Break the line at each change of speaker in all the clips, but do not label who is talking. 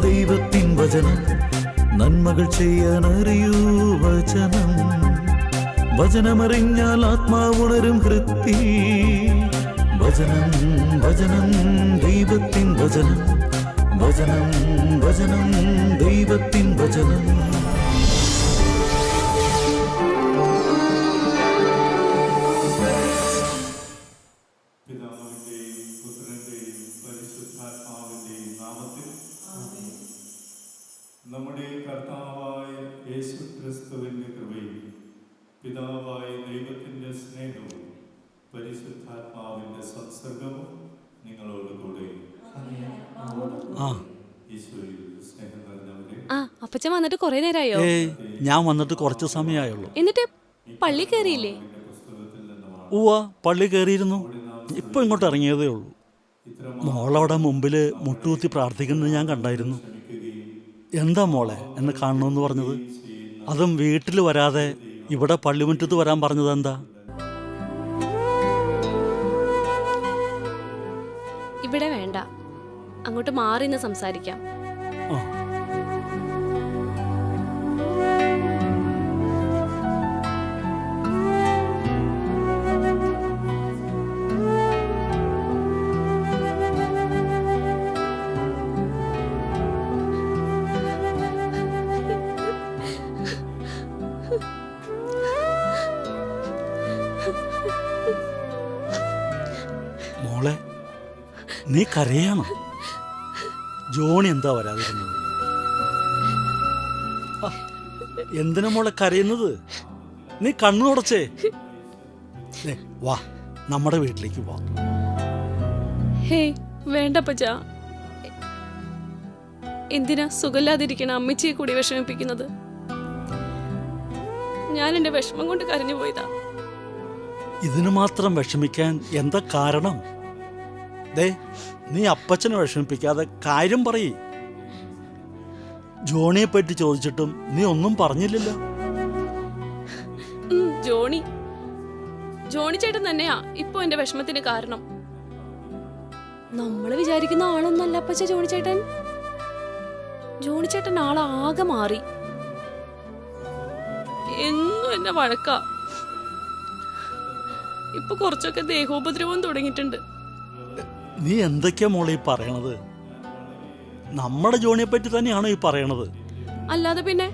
ദൈവത്തിൻ വചനം നന്മകൾ ചെയ്യാനറിയൂ വചനം. വചനമറിഞ്ഞാൽ ആത്മാവുണരും ഹൃത്തിൽ. വചനം വചനം ദൈവത്തിൻ വചനം. വചനം വചനം ദൈവത്തിൻ വചനം.
നമ്മുടെ കർത്താവായ യേശുക്രിസ്തുവിന്റെ കൃപയും പിതാവായ ദൈവത്തിന്റെ സ്നേഹവും പരിശുദ്ധാത്മാവിന്റെ സംസർഗവും നിങ്ങളോട് കൂടെ. ഈശോയിൽ സ്നേഹം നിറഞ്ഞവരെ,
അപ്പച്ചൻ വന്നിട്ട് കുറെ നേരമായോ?
ഞാൻ വന്നിട്ട് കുറച്ച് സമയമായുള്ളൂ.
എന്നിട്ട് പള്ളി കയറിയില്ലേ?
ഉവ്വ, പള്ളി കയറിയിരുന്നു. ഇപ്പൊ ഇങ്ങോട്ട് ഇറങ്ങിയതേ ഉള്ളൂ. മോളവിടെ മുമ്പില് മുട്ടുകുത്തി പ്രാർത്ഥിക്കുന്നത് ഞാൻ കണ്ടായിരുന്നു. എന്താ മോളെ എന്നെ കാണണമെന്ന് പറഞ്ഞത്? അതും വീട്ടിൽ വരാതെ ഇവിടെ പള്ളിമുറ്റത്ത് വരാൻ പറഞ്ഞത് എന്താ?
ഇവിടെ വേണ്ട, അങ്ങോട്ട് മാറി നിന്ന് സംസാരിക്കാം.
മോളെ, നീ കരയാണ്. ജോണി എന്താ വരാതിരുന്നത്? എന്തിനാ മോളെ കരയുന്നത്? നീ കണ്ണു തുടച്ചേ. വാ, നമ്മുടെ വീട്ടിലേക്ക് പോ.
ഹേയ് വേണ്ട അപ്പച്ചാ. എന്തിനാ സുഖമില്ലാതിരിക്കണ അമ്മച്ചിയെ കൂടി വിഷമിപ്പിക്കുന്നത്? ഞാൻ എന്റെ വിഷമം കൊണ്ട് കരഞ്ഞു പോയതാ.
ഇതിനു മാത്രം വിഷമിക്കാൻ എന്താ കാരണം? ദേ, നീ അപ്പച്ചനെ വിഷമിപ്പിക്കാതെ കാര്യം പറയേ. ജോണിയെ പറ്റി ചോദിച്ചിട്ടും നീ ഒന്നും പറഞ്ഞില്ലല്ലോ.
ജോണി ചേട്ടൻ തന്നെയാ ഇപ്പൊ എന്റെ വിഷമത്തിന് കാരണം. നമ്മള് വിചാരിക്കുന്ന ആളൊന്നല്ല അപ്പച്ച ജോണി ചേട്ടൻ. ജോണി ചേട്ടൻ ആളാകെ മാറി. എന്നും എന്നെ വഴക്കാ. ഇപ്പൊ കുറച്ചൊക്കെ ദേഹോപദ്രവം തുടങ്ങിയിട്ടുണ്ട്.
നീ എന്തൊക്കെയാ മോളെ ഈ പറയണത്? നമ്മുടെ ജോണിയെ പറ്റി തന്നെയാണോ ഈ പറയണത്?
അല്ലാതെ പിന്നെ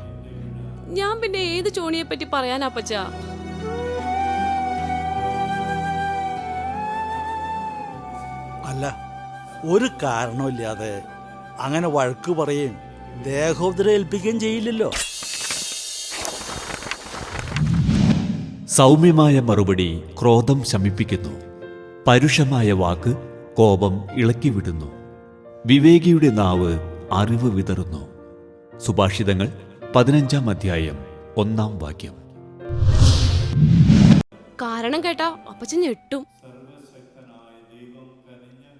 ഞാൻ പിന്നെ ഏത് ജോണിയെ പറ്റി പറയാനാ അപ്പച്ച?
അല്ല, ഒരു കാരണമില്ലാതെ അങ്ങനെ വഴക്ക് പറയുകയും ദേഹോപദ്രവം ഏൽപ്പിക്കുകയും ചെയ്യില്ലല്ലോ.
സൗമ്യമായ മറുപടി ക്രോധം ശമിപ്പിക്കുന്നു. പരുഷമായ വാക്ക് കോപം ഇളക്കിവിടുന്നു. വിവേകിയുടെ നാവ് അറിവ് വിതറുന്നു. സുഭാഷിതങ്ങൾ 15-ാം അധ്യായം 1-ാം വാക്യം.
കാരണം കേട്ടാ അപ്പച്ചൻ ഞെട്ടും.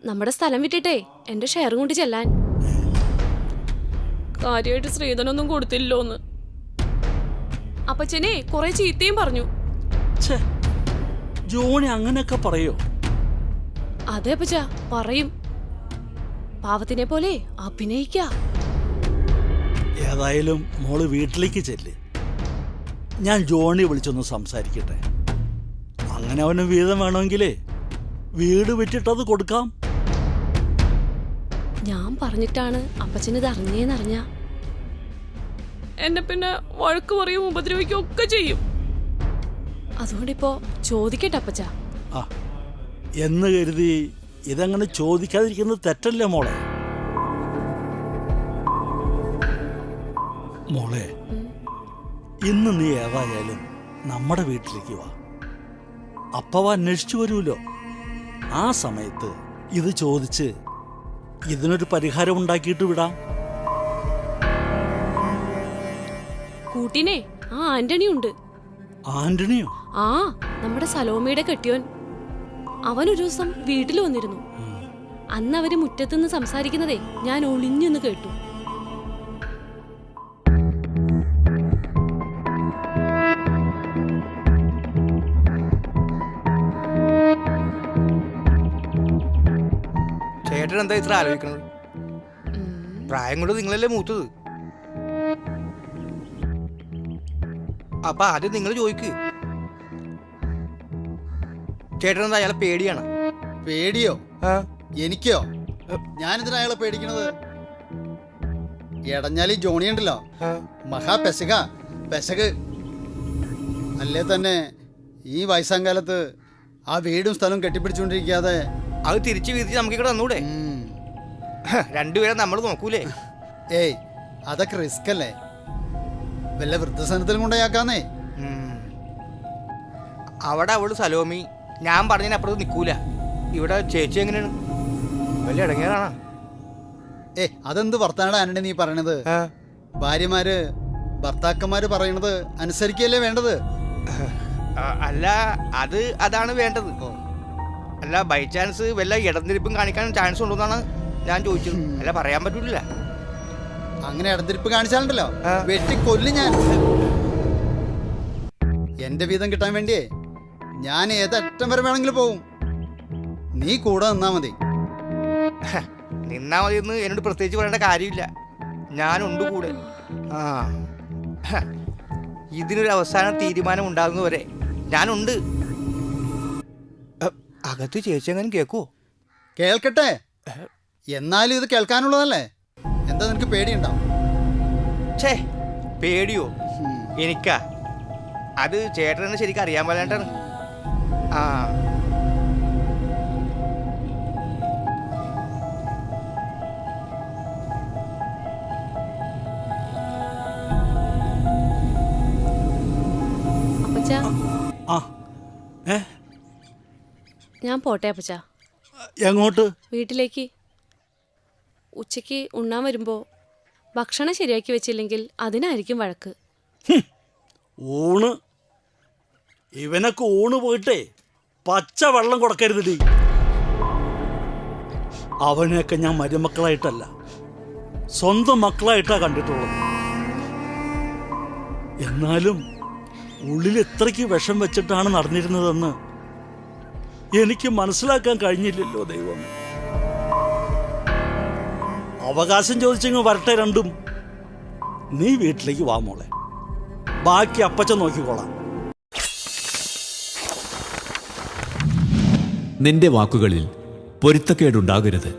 നമ്മുടെ സ്ഥലം വിട്ടിട്ടേ എന്റെ ഷെയർ കൊണ്ട് ചെല്ലാൻ. കാര്യമായിട്ട് ശ്രീധനൊന്നും കൊടുത്തില്ലോന്ന് അപ്പച്ചനെ കുറെ ചീത്തയും പറഞ്ഞു.
ജോണി അങ്ങനെയൊക്കെ പറയോ?
അതെ അപ്പച്ച, പറയും. പാവത്തിനെ പോലെ അഭിനയിക്ക.
ഏതായാലും മോള് വീട്ടിലേക്ക് ചെല്ല്. ഞാൻ ജോണി വിളിച്ചൊന്ന് സംസാരിക്കട്ടെ. അങ്ങനെ അവന് വീതം വേണമെങ്കിലേ വീട് വിറ്റിട്ടത് കൊടുക്കാം.
ഞാൻ പറഞ്ഞിട്ടാണ് അപ്പച്ചനിത് അറിഞ്ഞേന്നറിഞ്ഞ എന്നെ പിന്നെ വഴക്ക് പറയും, ഉപദ്രവിക്കും ഒക്കെ ചെയ്യും. അതുകൊണ്ടിപ്പോ ചോദിക്കട്ടെ അപ്പച്ച.
എന്ന് കരുതി ഇതങ്ങനെ ചോദിക്കാതിരിക്കുന്നത് തെറ്റല്ലേ മോളെ? മോളെ, ഇന്ന് നീ ഏതായാലും നമ്മുടെ വീട്ടിലേക്ക് വാ. അപ്പവ അന്വേഷിച്ചു വരുമല്ലോ. ആ സമയത്ത് ഇത് ചോദിച്ച് ഇതിനൊരു പരിഹാരം ഉണ്ടാക്കിയിട്ട് വിടാം.
കൂട്ടിനെ ആ ആന്റണി ഉണ്ട്.
ആന്റണിയോ?
ആ, നമ്മുടെ സലോമയുടെ കെട്ടിയോൻ. അവനൊരു ദിവസം വീട്ടിൽ വന്നിരുന്നു. അന്ന് അവര് മുറ്റത്തുനിന്ന് സംസാരിക്കുന്നതേ ഞാൻ ഒളിഞ്ഞെന്ന് കേട്ടു.
ചേട്ടൻ എന്താ ഇത്ര ആലോചിക്കുന്നത്? പ്രായം കൊണ്ട് നിങ്ങളല്ലേ മൂത്തത്. അപ്പൊ ആദ്യം നിങ്ങൾ ചോദിക്ക്. ചേട്ടനെന്താ അയാളെ പേടിയാണ്?
പേടിയോ? എനിക്കോ? ഞാനെന്തിനാ അയാളെ പേടിക്കണത്? എടഞ്ഞാലി ജോണി ഉണ്ടല്ലോ, മഹാ പെശക്. അല്ലേ തന്നെ ഈ വയസ്സാം കാലത്ത് ആ വീടും സ്ഥലവും കെട്ടിപ്പിടിച്ചുകൊണ്ടിരിക്കാതെ
അത് തിരിച്ച് വീതിച്ച് നമുക്കിവിടെ തന്നൂടെ? രണ്ടുപേരെ നമ്മൾ നോക്കൂലേ?
ഏയ്, അതൊക്കെ റിസ്ക് അല്ലേ? വല്ല വൃദ്ധസനത്തിലും കൊണ്ടയാക്കാന്നേ.
അവിടെ അവള് സലോമി ഞാൻ പറഞ്ഞതിനപ്പുറത്ത് നിൽക്കൂല. ഇവിടെ ചേച്ചി എങ്ങനെയാണ്? വലിയ ഇടങ്ങേറാണ്.
അതെന്ത് വർത്താനടാ ആന്റണി നീ പറയണത്? ഭാര്യമാര് ഭർത്താക്കന്മാര് പറയണത് അനുസരിക്കല്ലേ വേണ്ടത്?
അല്ല, അതാണ് വേണ്ടത്. അല്ല, ബൈ ചാൻസ് വല്ല ഇടംതിരിപ്പും കാണിക്കാൻ ചാൻസ് ഉണ്ടോന്നാണ് ഞാൻ ചോദിച്ചത്. അല്ല, പറയാൻ പറ്റൂല.
അങ്ങനെ ഇടംതിരിപ്പ് കാണിച്ചാലുണ്ടല്ലോ വെട്ടിക്കൊല്ലും ഞാൻ. എന്റെ വീതം കിട്ടാൻ വേണ്ടിയേ ഞാൻ ഏതറ്റം വരെ വേണമെങ്കിലും പോവും. നീ കൂടെ നിന്നാ മതി.
നിന്നാ മതി എന്ന് എന്നോട് പ്രത്യേകിച്ച് പറയേണ്ട കാര്യമില്ല. ഞാനുണ്ട് കൂടെ. ഇതിനൊരു അവസാന തീരുമാനം ഉണ്ടാകുന്നവരെ ഞാനുണ്ട്. അകത്ത് ചേച്ചി എങ്ങനെ കേൾക്കുവോ?
കേൾക്കട്ടെ, എന്നാലും ഇത് കേൾക്കാനുള്ളതല്ലേ. എന്താ നിനക്ക് പേടിയുണ്ടാവും?
ഛേ, പേടിയോ? എനിക്കാ? അത് ചേട്ടനെ ശരിക്കും അറിയാൻ പാടാണ്ടാണ്.
അപ്പച്ചാ,
ഏ
ഞാൻ പോട്ടെ അപ്പച്ചാ.
എങ്ങോട്ട്?
വീട്ടിലേക്ക്. ഉച്ചയ്ക്ക് ഉണ്ണാൻ വരുമ്പോ ഭക്ഷണം ശരിയാക്കി വെച്ചില്ലെങ്കിൽ അതിനായിരിക്കും വഴക്ക്.
ഊണ് ഇവനൊക്കെ ഊണ് പോയിട്ടേ പച്ച വെള്ളം കൊടുക്കരുതടി. അവനെയൊക്കെ ഞാൻ മരുമക്കളായിട്ടല്ല, സ്വന്തം മക്കളായിട്ടാ കണ്ടിട്ടുള്ളത്. എന്നാലും ഉള്ളിൽ എത്രയ്ക്ക് വിഷം വെച്ചിട്ടാണ് നടന്നിരുന്നതെന്ന് എനിക്ക് മനസ്സിലാക്കാൻ കഴിഞ്ഞില്ലല്ലോ ദൈവം. അവകാശം ചോദിച്ചെങ്കിൽ വരട്ടെ രണ്ടും. നീ വീട്ടിലേക്ക് വാ മോളെ, ബാക്കി അപ്പച്ച നോക്കിക്കോളാം.
നിന്റെ വാക്കുകളിൽ പൊരുത്തക്കേടുണ്ടാകരുത്.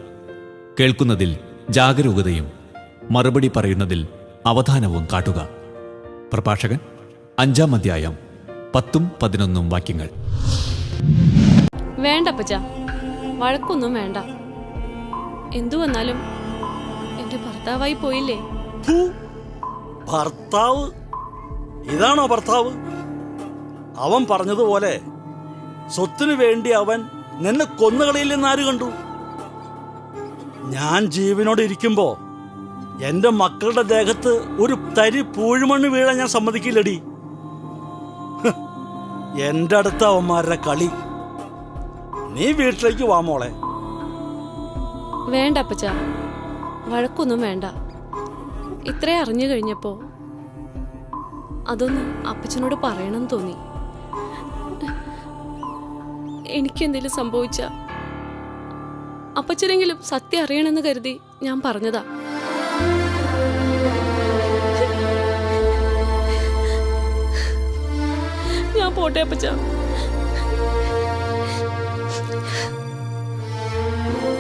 കേൾക്കുന്നതിൽ ജാഗരൂകതയും മറുപടി പറയുന്നതിൽ അവധാനവും കാട്ടുക. പ്രഭാഷകൻ 5-ാം അധ്യായം 10-11 വാക്യങ്ങൾ.
വേണ്ട അപ്പച്ചാ, വഴക്കൊന്നും വേണ്ട. എന്തു വന്നാലും എന്റെ ഭർത്താവായി പോയില്ലേ.
ഭർത്താവ്? ഇതാണോ ഭർത്താവ്? അവൻ പറഞ്ഞതുപോലെ സ്വത്തിനു വേണ്ടി അവൻ നിന്നെ കൊന്നുകളയില്ലെന്ന് ആര് കണ്ടു? ഞാൻ ജീവനോട് ഇരിക്കുമ്പോ എന്റെ മക്കളുടെ ദേഹത്ത് ഒരു തരി പൂഴുമണ്ണ് വീഴാൻ ഞാൻ സമ്മതിക്കില്ലടി. എന്റെ അടുത്ത അവന്മാരുടെ കളി. നീ വീട്ടിലേക്ക് വാ മോളെ.
വേണ്ട അപ്പച്ചാ, വഴക്കൊന്നും വേണ്ട. ഇത്രേ അറിഞ്ഞു കഴിഞ്ഞപ്പോ അതൊന്ന് അപ്പച്ചനോട് പറയണം തോന്നി. എനിക്കെന്തെങ്കിലും സംഭവിച്ച അപ്പച്ചനെങ്കിലും സത്യം അറിയണമെന്ന് കരുതി ഞാൻ പറഞ്ഞതാ. ഞാൻ പോട്ടെ അപ്പച്ചാ.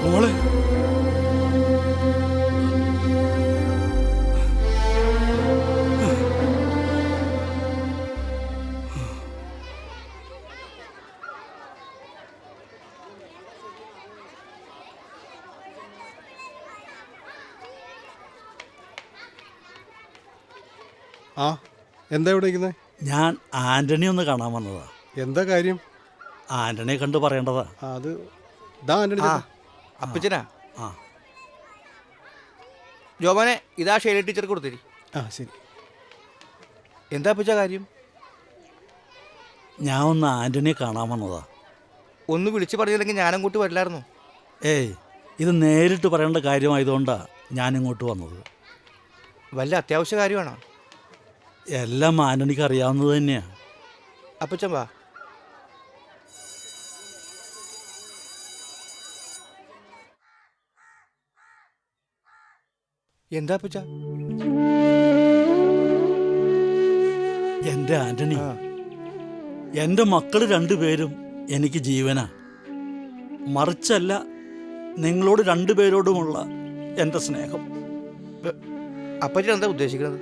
മോളെ,
എന്താ ഇവിടെ ഇരിക്കുന്നത്?
ഞാൻ ആന്റണി ഒന്ന് കാണാൻ വന്നതാ.
എന്താ കാര്യം?
ആന്റണിയെ കണ്ട് പറയേണ്ടതാ.
അത് ദാ ആന്റണി.
അപ്പച്ചനാ?
ആ
ജോമോനെ, ഇതാ ഷൈല ടീച്ചർക്ക് കൊടുത്തിരി.
ശരി.
എന്താ അപ്പച്ച കാര്യം?
ഞാൻ ഒന്ന് ആന്റണിയെ കാണാൻ വന്നതാ.
ഒന്ന് വിളിച്ചു പറഞ്ഞില്ലെങ്കിൽ ഞാനങ്ങോട്ട് വരില്ലായിരുന്നു.
ഏയ്, ഇത് നേരിട്ട് പറയേണ്ട കാര്യമായതുകൊണ്ടാ ഞാനിങ്ങോട്ട് വന്നത്.
വല്ല അത്യാവശ്യ കാര്യമാണോ?
എല്ലാം ആന്റണിക്ക് അറിയാവുന്നത് തന്നെയാ.
അപ്പച്ചൻ വാ. എന്താ അപ്പച്ച?
എന്റെ ആന്റണി, എന്റെ മക്കള് രണ്ടുപേരും എനിക്ക് ജീവനാ. മറിച്ചല്ല നിങ്ങളോട് രണ്ടുപേരോടുമുള്ള എന്റെ സ്നേഹം.
അപ്പച്ചൻ എന്താ ഉദ്ദേശിക്കുന്നത്?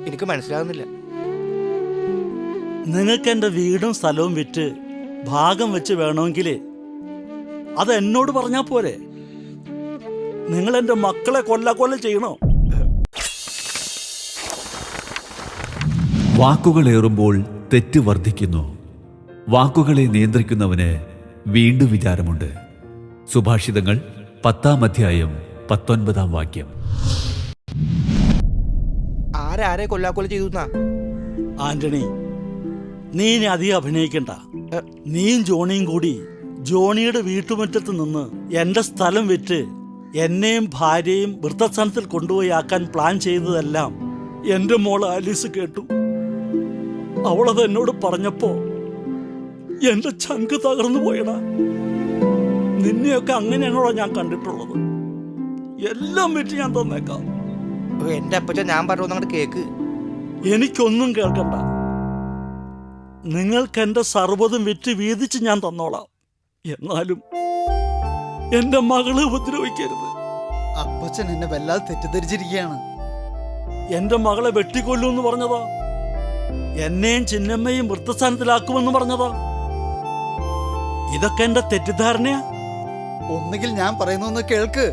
എനിക്ക് മനസ്സിലാകുന്നില്ല.
നിങ്ങൾക്ക് എൻ്റെ വീടും സ്ഥലവും വിറ്റ് ഭാഗം വെച്ച് വേണമെങ്കിൽ അത് എന്നോട് പറഞ്ഞാൽ പോരെ. നിങ്ങൾ എൻ്റെ മക്കളെ കൊല്ല ചെയ്യണോ?
വാക്കുകളേറുമ്പോൾ തെറ്റ് വർദ്ധിക്കുന്നു. വാക്കുകളെ നിയന്ത്രിക്കുന്നവന് വീണ്ടും വിചാരമുണ്ട്. സുഭാഷിതങ്ങൾ 10-ാം അധ്യായം 19-ാം വാക്യം.
ആരെ കൊല്ലാക്കൊല ചെയ്തു?
ആന്റണി, നീ ഇനി അധികം അഭിനയിക്കണ്ട. നീയും ജോണിയും കൂടി ജോണിയുടെ വീട്ടുമുറ്റത്ത് നിന്ന് എൻ്റെ സ്ഥലം വിറ്റ് എന്നെയും ഭാര്യയും വൃദ്ധസ്ഥാനത്തിൽ കൊണ്ടുപോയി ആക്കാൻ പ്ലാൻ ചെയ്തതെല്ലാം എൻ്റെ മോൾ ആലീസ് കേട്ടു. അവളത് എന്നോട് പറഞ്ഞപ്പോ എൻ്റെ ചങ്ക് തകർന്നു പോയടാ. നിന്നെയൊക്കെ അങ്ങനെയാണോ ഞാൻ കണ്ടിട്ടുള്ളത്? എല്ലാം വിറ്റ് ഞാൻ തന്നേക്കാം.
എന്റെ അപ്പച്ച ഞാൻ പറഞ്ഞു അങ്ങോട്ട് കേക്ക്.
എനിക്കൊന്നും കേൾക്കണ്ട. നിങ്ങൾക്ക് എന്റെ സർവ്വതും വിറ്റ് വീതിച്ച് ഞാൻ തന്നോളാം. എന്നാലും എന്റെ മകളെ ഉപദ്രവിക്കരുത്.
അപ്പച്ചൻ എന്നെ വല്ലാതെ തെറ്റിദ്ധരിച്ചിരിക്കുകയാണ്.
എന്റെ മകളെ വെട്ടിക്കൊല്ലൂന്ന് പറഞ്ഞതാ. എന്നെയും ചിന്നമ്മയും വൃത്തസ്ഥാനത്തിലാക്കുമെന്ന് പറഞ്ഞതാ. ഇതൊക്കെ എന്റെ തെറ്റിദ്ധാരണയാ.
ഒന്നുകിൽ ഞാൻ പറയുന്നൊന്ന് കേൾക്ക്,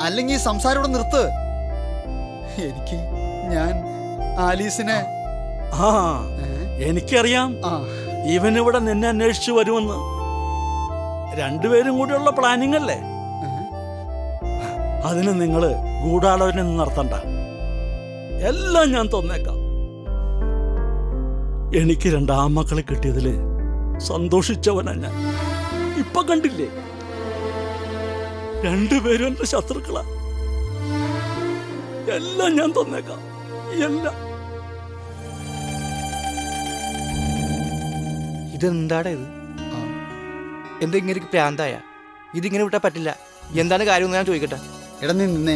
അല്ലെങ്കിൽ ഈ സംസാരം ഇവിടെ നിർത്ത്. ഞാൻ ആലീസിനെ
എനിക്കറിയാം. ഇവനിവിടെ നിന്നെ അന്വേഷിച്ചു വരുമെന്ന്. രണ്ടുപേരും കൂടിയുള്ള പ്ലാനിങ് അല്ലേ? അതിന് നിങ്ങള് ഗൂഢാലോചന നടത്തണ്ട. എല്ലാം ഞാൻ തന്നേക്കാം. എനിക്ക് 2 ആൺമക്കളെ കിട്ടിയതില് സന്തോഷിച്ചവനാ ഞാൻ. ഇപ്പൊ കണ്ടില്ലേ, രണ്ടുപേരും എന്റെ ശത്രുക്കളാ. എല്ലാം ഞാൻ തന്നേക്കാം. എല്ലാം.
ഇതെന്താടാ ഇത്? എന്താ ഇങ്ങനെ പ്രാന്തായ? ഇതിങ്ങനെ വിട്ടാ പറ്റില്ല. എന്താണ് കാര്യം ഞാൻ ചോദിക്കട്ടെ?
എടാ നീ നിന്നേ.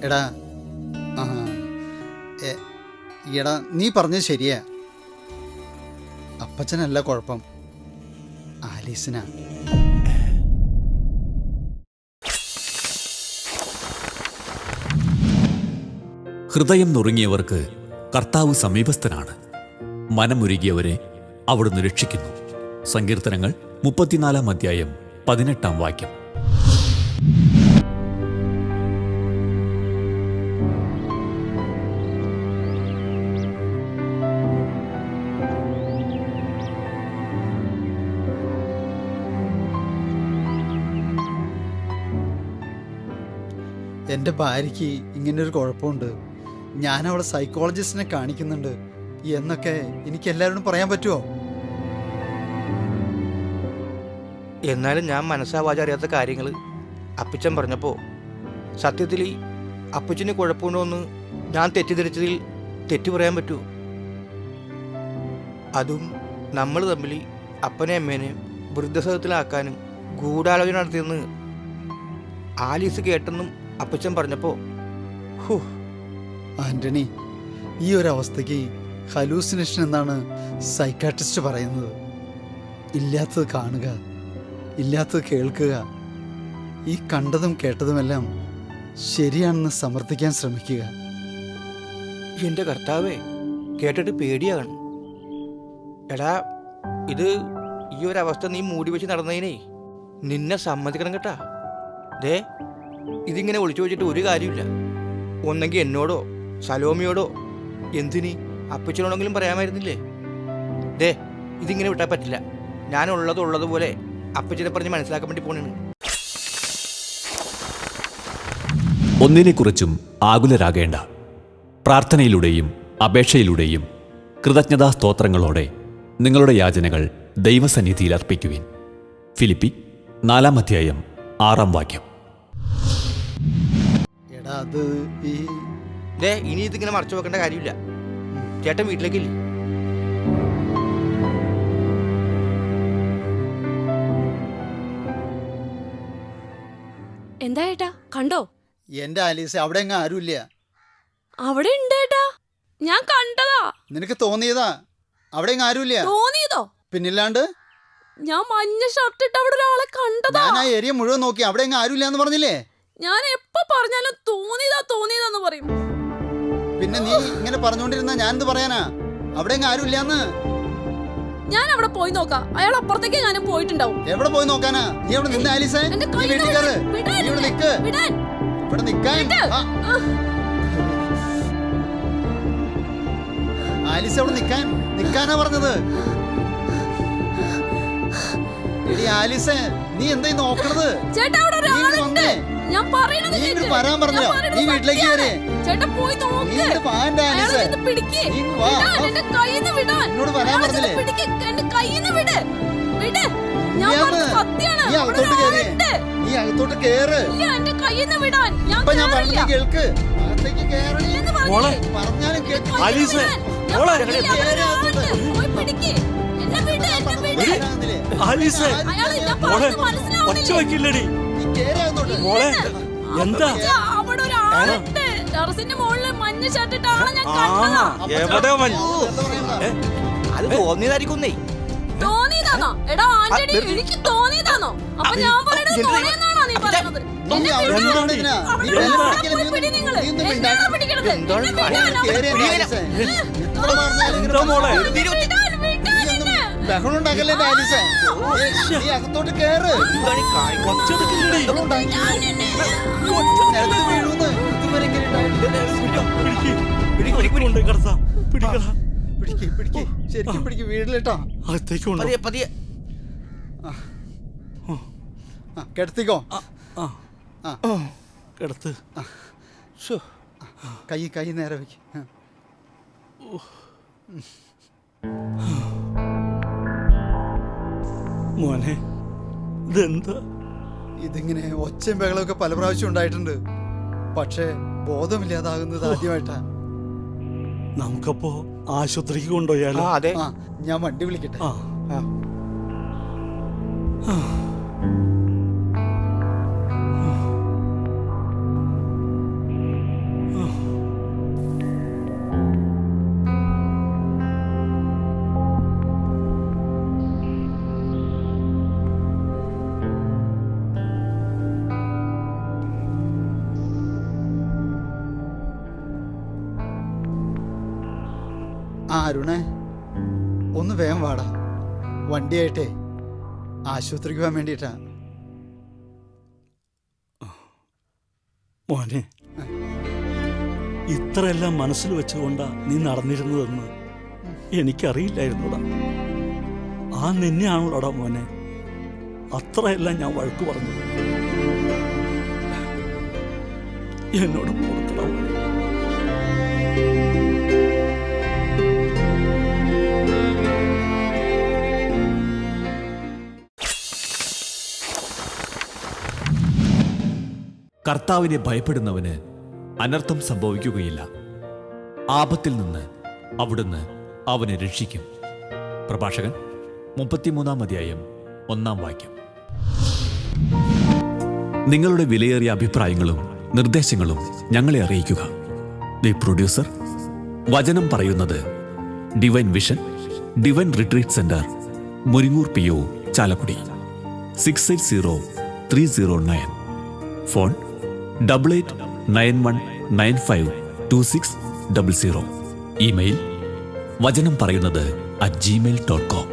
എടാ എടാ നീ പറഞ്ഞത് ശരിയാ. അപ്പച്ചനല്ല കുഴപ്പം, ആലീസിനാ.
ഹൃദയം നുറുങ്ങിയവർക്ക് കർത്താവ് സമീപസ്ഥനാണ്. മനമുരുകിയവരെ അവിടുന്ന് രക്ഷിക്കുന്നു. സങ്കീർത്തനങ്ങൾ 34-ാം അധ്യായം 18-ാം വാക്യം.
എൻ്റെ ഭാര്യയ്ക്ക് ഇങ്ങനൊരു കുഴപ്പമുണ്ട്, ഞാൻ അവളെ സൈക്കോളജിസ്റ്റിനെ കാണിക്കുന്നുണ്ട് എന്നൊക്കെ എനിക്ക് എല്ലാവരോടും പറയാൻ പറ്റുമോ?
എന്നാലും ഞാൻ മനസ്സാവാച അറിയാത്ത കാര്യങ്ങൾ അപ്പച്ചൻ പറഞ്ഞപ്പോൾ സത്യത്തിൽ അപ്പച്ചന് കുഴപ്പമുണ്ടോയെന്ന് ഞാൻ തെറ്റിദ്ധരിച്ചതിൽ തെറ്റു പറയാൻ പറ്റുമോ? അതും നമ്മൾ തമ്മിൽ അപ്പനെ അമ്മേനെയും വൃദ്ധസദനത്തിലാക്കാനും ഗൂഢാലോചന നടത്തിയെന്ന് ആലീസ് കേട്ടെന്നും അപ്പച്ചൻ പറഞ്ഞപ്പോൾ
ആന്റണി, ഈ ഒരു അവസ്ഥയ്ക്ക് ഹലൂസിനേഷൻ എന്നാണ് സൈക്കാട്രിസ്റ്റ് പറയുന്നത്. ഇല്ലാത്തത് കാണുക, ഇല്ലാത്തത് കേൾക്കുക, ഈ കണ്ടതും കേട്ടതുമെല്ലാം ശരിയാണെന്ന് സമർത്ഥിക്കാൻ ശ്രമിക്കുക.
എൻ്റെ കർത്താവേ, കേട്ടിട്ട് പേടിയാകണം. എടാ, ഇത് ഈ ഒരു അവസ്ഥ നീ മൂടി വെച്ച് നടന്നതിനേ നിന്നെ സമ്മതിക്കണം കേട്ടാ. ദേ, ഇതിങ്ങനെ ഒളിച്ചു വെച്ചിട്ട് ഒരു കാര്യമില്ല. ഒന്നെങ്കിൽ എന്നോടോ സലോമിയോടോ എന്തിന് അപ്പച്ചനോടെങ്കിലും പറയാമായിരുന്നില്ലേ? ദേ, ഇതിങ്ങനെ വിട്ടാൽ പറ്റില്ല. ഞാനുള്ളതുപോലെ അപ്പച്ചനെ പറഞ്ഞ് മനസ്സിലാക്കാൻ വേണ്ടി പോണേണ്.
ഒന്നിനെക്കുറിച്ചും ആകുലരാകേണ്ട. പ്രാർത്ഥനയിലൂടെയും അപേക്ഷയിലൂടെയും കൃതജ്ഞതാ സ്തോത്രങ്ങളോടെ നിങ്ങളുടെ യാചനകൾ ദൈവസന്നിധിയിൽ അർപ്പിക്കുവിൻ. ഫിലിപ്പി 4-ാം അധ്യായം 6-ാം വാക്യം.
എടാ, അത്
ദേ, ഇനി ഇതിങ്ങനെ മറച്ചു വെക്കേണ്ട കാര്യമില്ല. ചേട്ടൻ വീട്ടിലേക്കില്ലേ?
എന്താ ഏട്ടാ, കണ്ടോ?
എന്റെ ആലീസ് അവിടെ എങ്ങും ആരുമില്ല.
അവിടെ ഉണ്ട് ഏട്ടാ, ഞാൻ കണ്ടതാ.
നിനക്ക് തോന്നിയതാ? അവിടെ എങ്ങും ആരുമില്ല.
തോന്നിയതോ?
പിന്നില്ലാണ്ട്
ഞാൻ മഞ്ഞ ഷർട്ട് ഇട്ട് അവിടെ ഒരാളെ കണ്ടതാ.
ഞാൻ ആ ഏരിയ മുഴുവൻ നോക്കി, അവിടെ എങ്ങും ആരുമില്ല എന്ന് പറഞ്ഞില്ലേ?
ഞാൻ എപ്പോ പറഞ്ഞാലും തോന്നിയതാന്ന് പറയും.
പിന്നെ നീ ഇങ്ങനെ പറഞ്ഞോണ്ടിരുന്ന ഞാൻ എന്ത് പറയാനാ? അവിടെ എങ്ങും ആരുമില്ലാന്ന്.
ഞാൻ അവിടെ പോയി നോക്കാം. അയാൾ അപ്പുറത്തേക്ക് ഞാനും പോയിട്ടുണ്ടാവും.
എവിടെ പോയി നോക്കാനാ? നീ അവിടെ നിന്ന് ആലീസേ,
എന്റെ
നീ
കൈ
വീട്ടിൽ കയറ്.
വിടാൻ
നീ ഇവിടെ നിക്ക്.
വിടാൻ.
ഇവിടെ നിക്കാൻ. ആലീസ് അവിടെ നിക്കാനാ പറഞ്ഞത്. എടി ആലീസേ, നീ എന്തായി നോക്കണത്?
ചേട്ടാ അവിടെ ഒരാളുണ്ട്. ഞാൻ പറയണത്
നീ
കേൾക്ക്.
ഇങ്ങോട്ട് വരാൻ പറഞ്ഞോ? നീ വീട്ടിലേക്ക് കയറി.
ചേട്ടാ പോയി
നീ
നോക്ക്.
ഇങ്ങോട്ട് വാ ആലീസേ.
അയാളെ പിടിക്ക്.
നീ വാ.
വിടാൻ, എന്റെ കയ്യിന്ന് വിടാൻ.
എന്നോട് വരാൻ
അയാളെ
പറഞ്ഞില്ലേ?
പിടിക്ക്, എന്റെ കയ്യിന്ന് വിട്. വിട്. ഞാൻ
നീ
പറഞ്ഞത്
അന്ന്
സത്യാണ്.
നീ
അവിടെ
അകത്തോട്ട് കയറി.
ഒരാളുണ്ട്.
നീ അകത്തോട്ട് കേറ്.
ഇല്ല, എന്റെ കയ്യിന്ന് വിടാൻ. ഞാൻ
ഇപ്പൊ ഞാൻ
കേറില്ല.
പറഞ്ഞത് കേൾക്ക്. അകത്തേക്ക് കേറി.
ഇല്ലെന്ന്
മോളെ.
പറഞ്ഞില്ലേ?
പറഞ്ഞാലും കേൾക്ക്.
ആലീസേ,
ഞാൻ
മോളെ.
പറഞ്ഞില്ലേ, അവിടെ ഒരാളുണ്ട്. പോയി പിടിക്ക്. എന്നെ വിട്, എന്നെ വിട്.
കേറാന്നില്ലേ?
ആലീസേ,
അയാളെ ഞാൻ
മോളെ
പറഞ്ഞത്
ഒച്ച
മനസ്സിലാവുന്നില്ലേ?
വയ്ക്കില്ലടി.
നീ കേറി അകത്തോട്ട്.
മോളെ എന്താ?
അച്ഛാ, അവിടെ ഒരാളുണ്ട്. ടെറസിന്റെ മുകളില് മഞ്ഞ ഷർട്ട് ഇട്ട ആളെ ഞാൻ
ആ
കണ്ടതാ.
എവിടെ വൻ
എന്താ പറയണ്ട?
അത് തോന്നിയതായിരിക്കുന്നേ.
തോന്നിയതാണോ? എടാ ആന്റണി, എനിക്ക് തോന്നിയതാണോ? അപ്പൊ ഞാൻ പറയുന്നത് നുണയെന്നാണോ നീ പറയുന്നത്?
നീ
എന്നെ
അവിടെ
പിടി.
നിന്നോണ്ട് എന്തിനാ?
അവിടെ
നീ വെള്ളം
അവിടെ
കുടിക്കല്,
പോയി പിടി നിങ്ങള്.
നീ ഒന്നും
എന്നെയാണ്
മിണ്ടാ.
പിടിക്കണത്.
എന്താണ്
എന്നെ വിടാൻ.
കേറി ആലീസേ. എത്ര പറഞ്ഞാലും ഇങ്ങനെ
എന്താ മോളെ?
വിടാൻ, വിടാൻ എന്നെ.
ബഹളം ഉണ്ടാക്കല്ലേ ആലീസേ. നീ അകത്തോട്ട് കേറ്.
ഒച്ചെടുക്കില്ലടി.
വിടാൻ എന്നെ.
നിലത്ത് വീഴൂന്ന് ഇതുവരെ ഇങ്ങനെ ഉണ്ടായിട്ടില്ല.
പിടിക്കൊണ്ട് കിടത്താം. പിടിക്കടാ.
പിടിക്ക് ശരിക്കും പിടിക്ക്. വീട്ടിലിട്ടോ.
അകത്തേക്ക് കൊണ്ടോ.
പതിയെ പതിയെ.
കിടത്തിക്കോ.
കിടത്ത്.
കൈ നേരെ വെക്ക്.
മോനെ ഇതെന്താ?
ഇതിങ്ങനെ ഒച്ചയും ബഹളമൊക്കെ പല പ്രാവശ്യം ഉണ്ടായിട്ടുണ്ട്. പക്ഷേ ബോധമില്ലാതാകുന്നത് ആദ്യമായിട്ടാ.
നമുക്കപ്പോ ആശുപത്രിക്ക് കൊണ്ടുപോയാലോ?
അതെ.
ഞാൻ വണ്ടി വിളിക്കട്ടെ.
ആ.
അരുണേ, ഒന്ന് വേഗം വാടാ. വണ്ടിയായിട്ടേ ആശുപത്രിക്ക് പോകാൻ വേണ്ടിയിട്ടാ.
മോനെ, ഇത്രയെല്ലാം മനസ്സിൽ വെച്ചുകൊണ്ടാ നീ നടന്നിരുന്നതെന്ന് എനിക്കറിയില്ലായിരുന്നുടാ. ആ നിന്നെയാണല്ലോടാ മോനെ അത്രയെല്ലാം ഞാൻ വഴക്ക് പറഞ്ഞു. എന്നോട് പൊറുക്കടാ മോനെ.
കർത്താവിനെ ഭയപ്പെടുന്നവന് അനർത്ഥം സംഭവിക്കുകയില്ല. ആപത്തിൽ നിന്ന് അവിടുന്ന് അവനെ രക്ഷിക്കും. പ്രഭാഷകൻ 33-ാം അധ്യായം 1-ാം വാക്യം. നിങ്ങളുടെ വിലയേറിയ അഭിപ്രായങ്ങളും നിർദ്ദേശങ്ങളും ഞങ്ങളെ അറിയിക്കുക. ദി പ്രൊഡ്യൂസർ, വചനം പറയുന്നത്, divine vision, divine retreat centre, Muringoor PO, Chalakudy. 680309. Phone 8891952600. Email വചനം പറയുന്നത് @gmail.com.